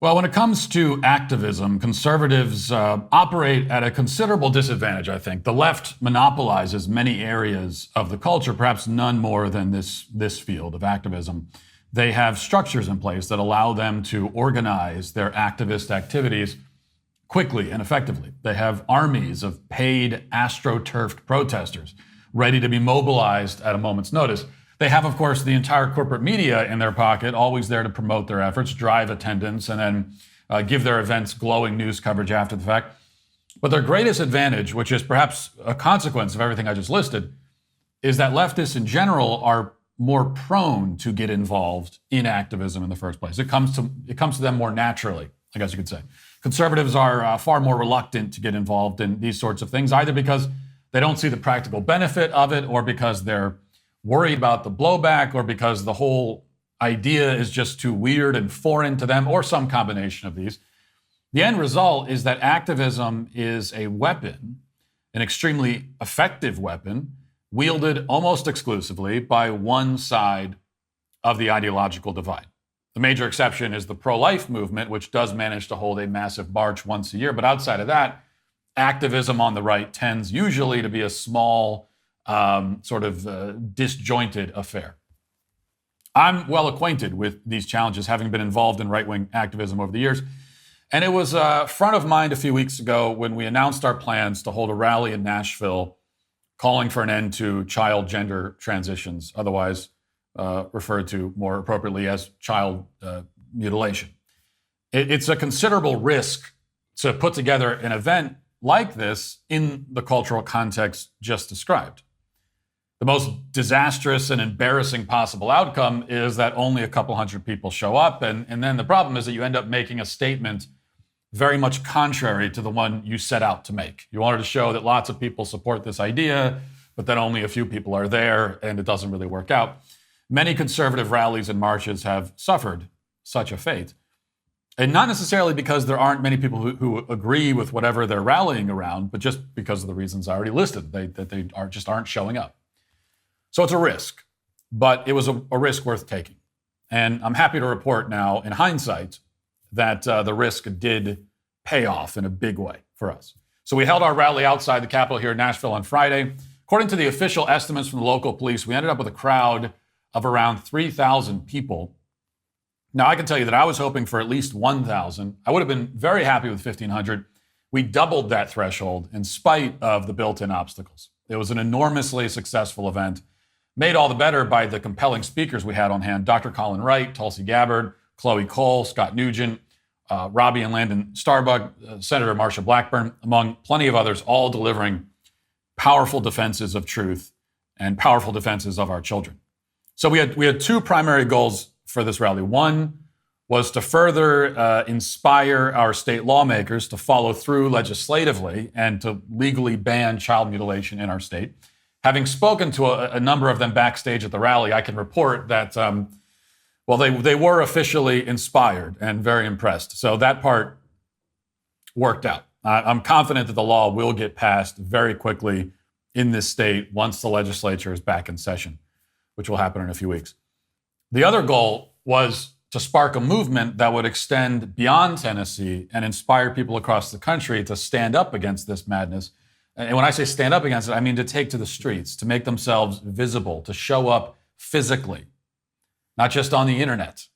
Well, when it comes to activism, conservatives operate at a considerable disadvantage, I think. The left monopolizes many areas of the culture, perhaps none more than this field of activism. They have structures in place that allow them to organize their activist activities quickly and effectively. They have armies of paid, astroturfed protesters ready to be mobilized at a moment's notice. They have, of course, the entire corporate media in their pocket, always there to promote their efforts, drive attendance, and then give their events glowing news coverage after the fact. But their greatest advantage, which is perhaps a consequence of everything I just listed, is that leftists in general are more prone to get involved in activism in the first place. It comes to them more naturally, I guess you could say. Conservatives are far more reluctant to get involved in these sorts of things, either because they don't see the practical benefit of it, or because they're worried about the blowback, or because the whole idea is just too weird and foreign to them, or some combination of these. The end result is that activism is a weapon, an extremely effective weapon, wielded almost exclusively by one side of the ideological divide. The major exception is the pro-life movement, which does manage to hold a massive march once a year. But outside of that, activism on the right tends usually to be a small, disjointed affair. I'm well acquainted with these challenges, having been involved in right-wing activism over the years. And it was front of mind a few weeks ago when we announced our plans to hold a rally in Nashville calling for an end to child gender transitions, otherwise referred to more appropriately as child mutilation. It's a considerable risk to put together an event like this in the cultural context just described. The most disastrous and embarrassing possible outcome is that only a couple hundred people show up. And then the problem is that you end up making a statement very much contrary to the one you set out to make. You wanted to show that lots of people support this idea, but then only a few people are there, and it doesn't really work out. Many conservative rallies and marches have suffered such a fate. And not necessarily because there aren't many people who agree with whatever they're rallying around, but just because of the reasons I already listed, that they aren't showing up. So it's a risk, but it was a risk worth taking. And I'm happy to report now, in hindsight, that the risk did pay off in a big way for us. So we held our rally outside the Capitol here in Nashville on Friday. According to the official estimates from the local police, we ended up with a crowd of around 3,000 people. Now, I can tell you that I was hoping for at least 1,000. I would have been very happy with 1,500. We doubled that threshold in spite of the built-in obstacles. It was an enormously successful event, made all the better by the compelling speakers we had on hand: Dr. Colin Wright, Tulsi Gabbard, Chloe Cole, Scott Nugent, Robbie and Landon Starbuck, Senator Marsha Blackburn, among plenty of others, all delivering powerful defenses of truth and powerful defenses of our children. So we had two primary goals for this rally. One was to further inspire our state lawmakers to follow through legislatively and to legally ban child mutilation in our state. Having spoken to a number of them backstage at the rally, I can report that, they were officially inspired and very impressed. So that part worked out. I'm confident that the law will get passed very quickly in this state once the legislature is back in session, which will happen in a few weeks. The other goal was to spark a movement that would extend beyond Tennessee and inspire people across the country to stand up against this madness. And when I say stand up against it, I mean to take to the streets, to make themselves visible, to show up physically, not just on the internet.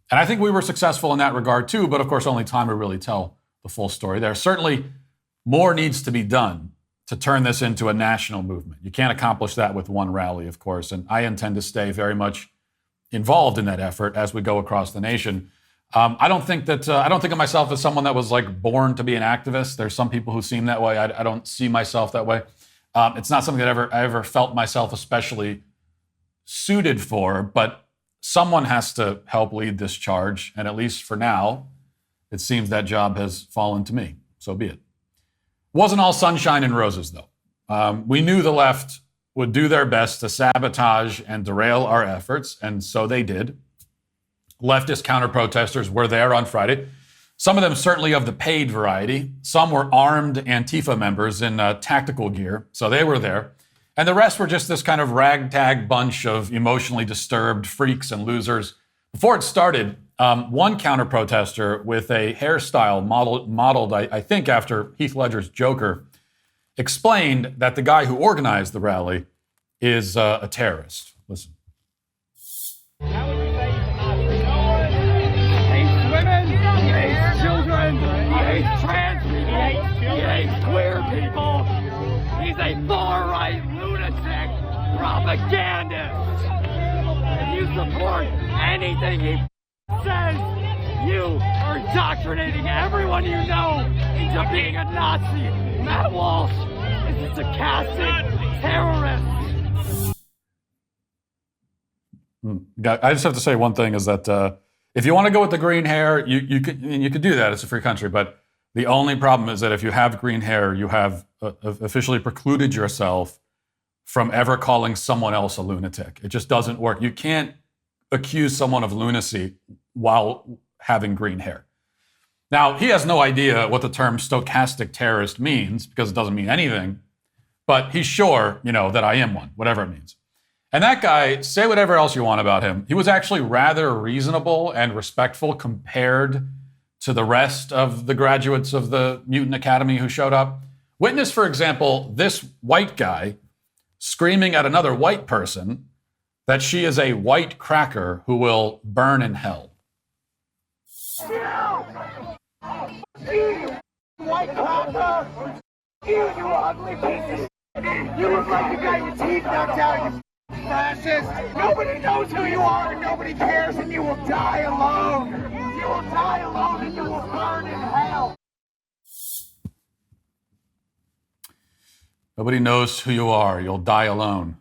And I think we were successful in that regard too, but of course, only time will really tell the full story. There certainly more needs to be done to turn this into a national movement. You can't accomplish that with one rally, of course, and I intend to stay very much involved in that effort as we go across the nation. I don't think of myself as someone that was born to be an activist. There's some people who seem that way. I don't see myself that way. It's not something that I ever felt myself especially suited for, but someone has to help lead this charge. And at least for now, it seems that job has fallen to me. So be it. Wasn't all sunshine and roses, though. We knew the left would do their best to sabotage and derail our efforts, and so they did. Leftist counter-protesters were there on Friday. Some of them certainly of the paid variety. Some were armed Antifa members in tactical gear, so they were there. And the rest were just this kind of ragtag bunch of emotionally disturbed freaks and losers. Before it started, One counter-protester with a hairstyle modeled, I think, after Heath Ledger's Joker, explained that the guy who organized the rally is a terrorist. Listen. How would you say he's a Nazi? He hates women, he hates children, he hates trans people, he hates queer people. He's a far-right lunatic propagandist. If you support anything he says, you are indoctrinating everyone you know into being a Nazi. Matt Walsh is a sarcastic terrorist. I just have to say one thing is that if you want to go with the green hair, you could do that. It's a free country. But the only problem is that if you have green hair, you have officially precluded yourself from ever calling someone else a lunatic. It just doesn't work. You can't accuse someone of lunacy while having green hair. Now, he has no idea what the term stochastic terrorist means because it doesn't mean anything. But he's sure, that I am one, whatever it means. And that guy, say whatever else you want about him, he was actually rather reasonable and respectful compared to the rest of the graduates of the Mutant Academy who showed up. Witness, for example, this white guy screaming at another white person that she is a white cracker who will burn in hell. You white cracker! You ugly piece of shit! You look like you got your teeth knocked out, you fascist! Nobody knows who you are and nobody cares, and you will die alone! You will die alone and you will burn in hell! Nobody knows who you are. You'll die alone.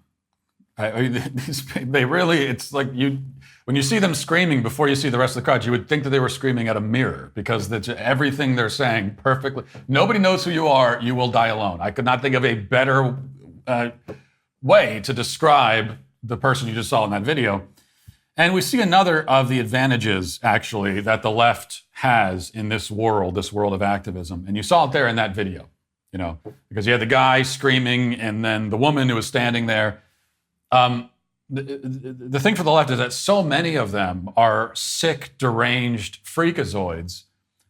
They really, it's like when you see them screaming before you see the rest of the crowd, you would think that they were screaming at a mirror because everything they're saying perfectly. Nobody knows who you are. You will die alone. I could not think of a better way to describe the person you just saw in that video. And we see another of the advantages, actually, that the left has in this world of activism. And you saw it there in that video, because you had the guy screaming and then the woman who was standing there. The thing for the left is that so many of them are sick, deranged freakazoids,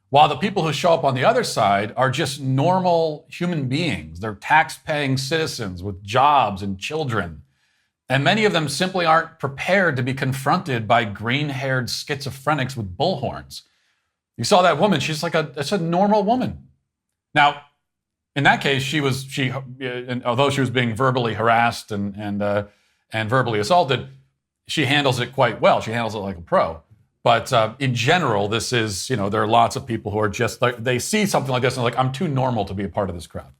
while the people who show up on the other side are just normal human beings. They're tax-paying citizens with jobs and children. And many of them simply aren't prepared to be confronted by green-haired schizophrenics with bullhorns. You saw that woman, she's it's a normal woman. Now, in that case, although she was being verbally harassed and verbally assaulted, she handles it quite well. She handles it like a pro. But in general, this is, there are lots of people who are just they see something like this and I'm too normal to be a part of this crowd.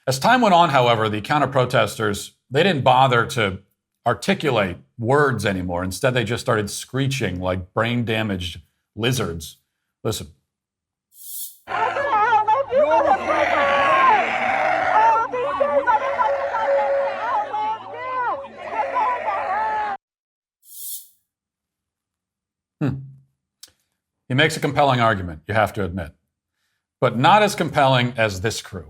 As time went on, however, the counter-protesters, they didn't bother to articulate words anymore. Instead, they just started screeching like brain-damaged lizards. Listen. He makes a compelling argument, you have to admit, but not as compelling as this crew.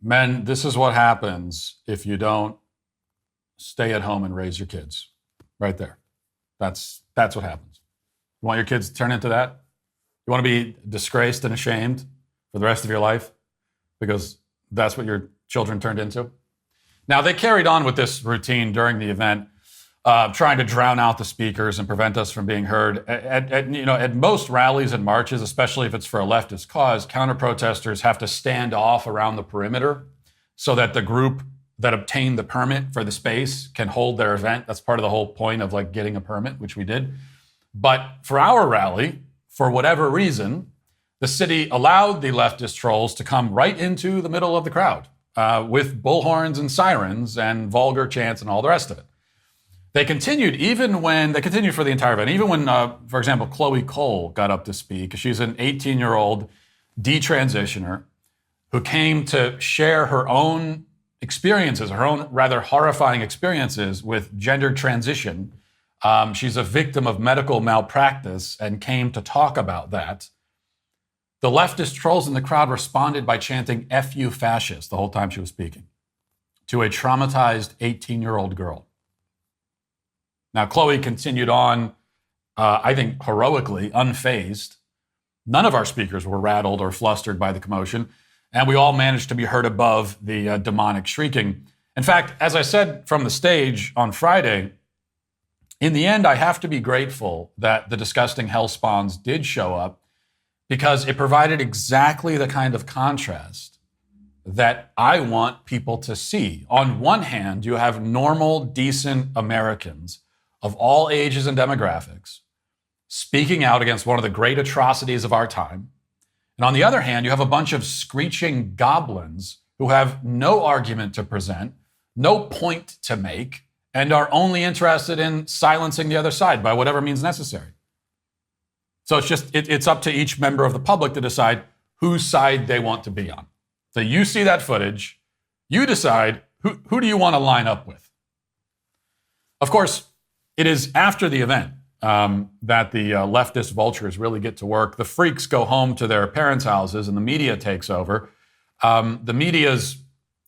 Men, this is what happens if you don't stay at home and raise your kids. Right there. That's what happens. You want your kids to turn into that? You want to be disgraced and ashamed for the rest of your life because that's what your children turned into? Now, they carried on with this routine during the event, trying to drown out the speakers and prevent us from being heard. At most rallies and marches, especially if it's for a leftist cause, counter-protesters have to stand off around the perimeter so that the group that obtained the permit for the space can hold their event. That's part of the whole point of getting a permit, which we did. But for our rally, for whatever reason, the city allowed the leftist trolls to come right into the middle of the crowd with bullhorns and sirens and vulgar chants and all the rest of it. They continued for the entire event, even when, for example, Chloe Cole got up to speak. She's an 18-year-old detransitioner who came to share her own experiences, her own rather horrifying experiences with gender transition. She's a victim of medical malpractice and came to talk about that. The leftist trolls in the crowd responded by chanting "F you fascist" the whole time she was speaking to a traumatized 18-year-old girl. Now, Chloe continued on, I think, heroically, unfazed. None of our speakers were rattled or flustered by the commotion, and we all managed to be heard above the demonic shrieking. In fact, as I said from the stage on Friday, in the end, I have to be grateful that the disgusting hellspawns did show up, because it provided exactly the kind of contrast that I want people to see. On one hand, you have normal, decent Americans of all ages and demographics speaking out against one of the great atrocities of our time. And on the other hand, you have a bunch of screeching goblins who have no argument to present, no point to make, and are only interested in silencing the other side by whatever means necessary. So it's up to each member of the public to decide whose side they want to be on. So you see that footage, you decide who do you want to line up with. Of course, it is after the event that the leftist vultures really get to work. The freaks go home to their parents' houses and the media takes over. The media's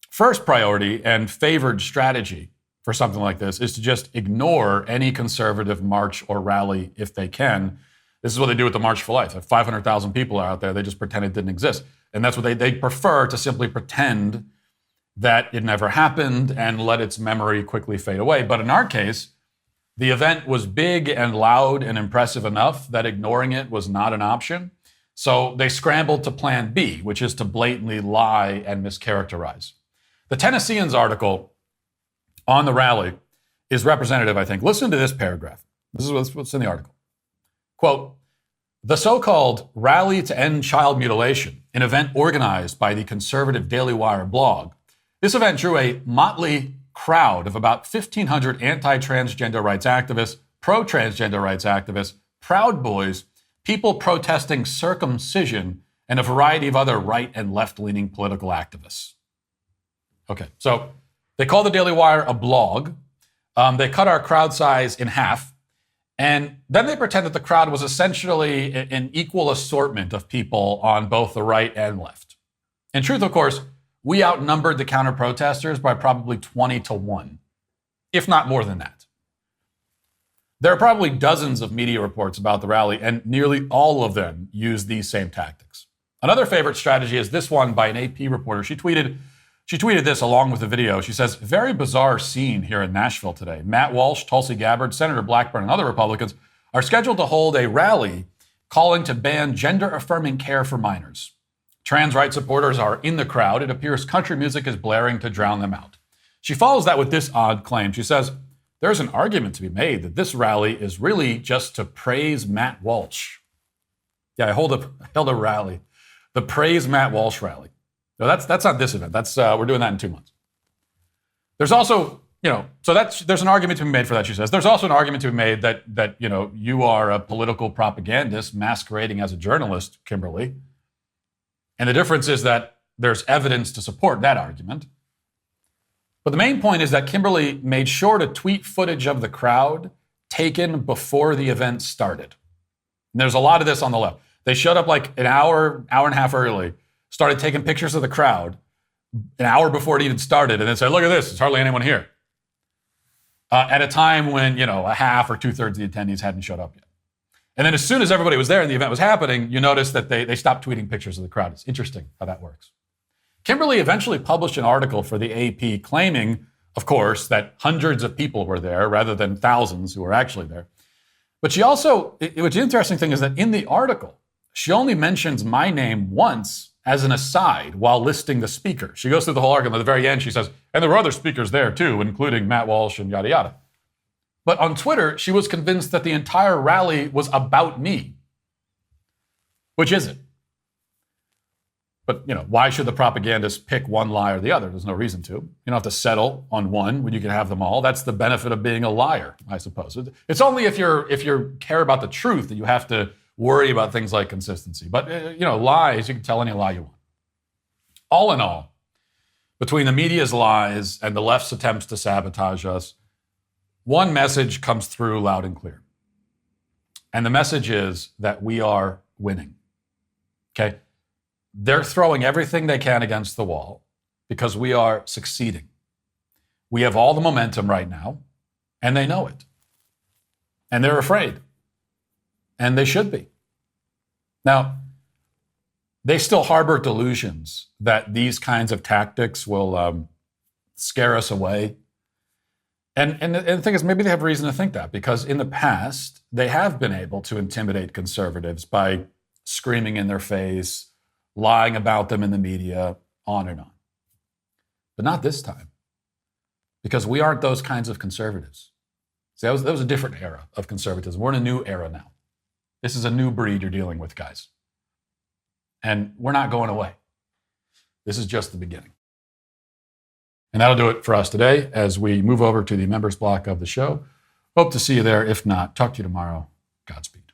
first priority and favored strategy for something like this is to just ignore any conservative march or rally if they can. This is what they do with the March for Life. If 500,000 people are out there, they just pretend it didn't exist. And that's what they prefer, to simply pretend that it never happened and let its memory quickly fade away. But in our case, the event was big and loud and impressive enough that ignoring it was not an option. So they scrambled to plan B, which is to blatantly lie and mischaracterize. The Tennessean's article on the rally is representative, I think. Listen to this paragraph. This is what's in the article. Quote, "The so-called Rally to End Child Mutilation, an event organized by the conservative Daily Wire blog. This event drew a motley crowd of about 1,500 anti-transgender rights activists, pro-transgender rights activists, Proud Boys, people protesting circumcision, and a variety of other right and left-leaning political activists." Okay, so they call the Daily Wire a blog. They cut our crowd size in half. And then they pretend that the crowd was essentially an equal assortment of people on both the right and left. In truth, of course, we outnumbered the counter-protesters by probably 20-1, if not more than that. There are probably dozens of media reports about the rally, and nearly all of them use these same tactics. Another favorite strategy is this one by an AP reporter. She tweeted this along with the video. She says, "Very bizarre scene here in Nashville today. Matt Walsh, Tulsi Gabbard, Senator Blackburn, and other Republicans are scheduled to hold a rally calling to ban gender-affirming care for minors. Trans rights supporters are in the crowd. It appears country music is blaring to drown them out." She follows that with this odd claim. She says, "There's an argument to be made that this rally is really just to praise Matt Walsh." Yeah, I held a rally, the Praise Matt Walsh rally. No, that's not this event. We're doing that in 2 months. There's also, there's an argument to be made for that, she says. There's also an argument to be made that you are a political propagandist masquerading as a journalist, Kimberly. And the difference is that there's evidence to support that argument. But the main point is that Kimberly made sure to tweet footage of the crowd taken before the event started. And there's a lot of this on the left. They showed up like an hour and a half early, started taking pictures of the crowd an hour before it even started, and then said, "Look at this, there's hardly anyone here." At a time when, a half or 2/3 of the attendees hadn't showed up yet. And then as soon as everybody was there and the event was happening, you notice that they stopped tweeting pictures of the crowd. It's interesting how that works. Kimberly eventually published an article for the AP claiming, of course, that hundreds of people were there rather than thousands who were actually there. But she also, which the interesting thing is that in the article, she only mentions my name once as an aside while listing the speaker. She goes through the whole argument. At the very end, she says, "And there were other speakers there too, including Matt Walsh and yada yada." But on Twitter, she was convinced that the entire rally was about me, which is it. But, why should the propagandists pick one lie or the other? There's no reason to. You don't have to settle on one when you can have them all. That's the benefit of being a liar, I suppose. It's only if you care about the truth that you have to worry about things like consistency. But, lies, you can tell any lie you want. All in all, between the media's lies and the left's attempts to sabotage us, one message comes through loud and clear. And the message is that we are winning. Okay? They're throwing everything they can against the wall because we are succeeding. We have all the momentum right now, and they know it. And they're afraid. And they should be. Now, they still harbor delusions that these kinds of tactics will scare us away. And the thing is, maybe they have reason to think that, because in the past, they have been able to intimidate conservatives by screaming in their face, lying about them in the media, on and on. But not this time, because we aren't those kinds of conservatives. See, that was a different era of conservatism. We're in a new era now. This is a new breed you're dealing with, guys. And we're not going away. This is just the beginning. And that'll do it for us today as we move over to the members block of the show. Hope to see you there. If not, talk to you tomorrow. Godspeed.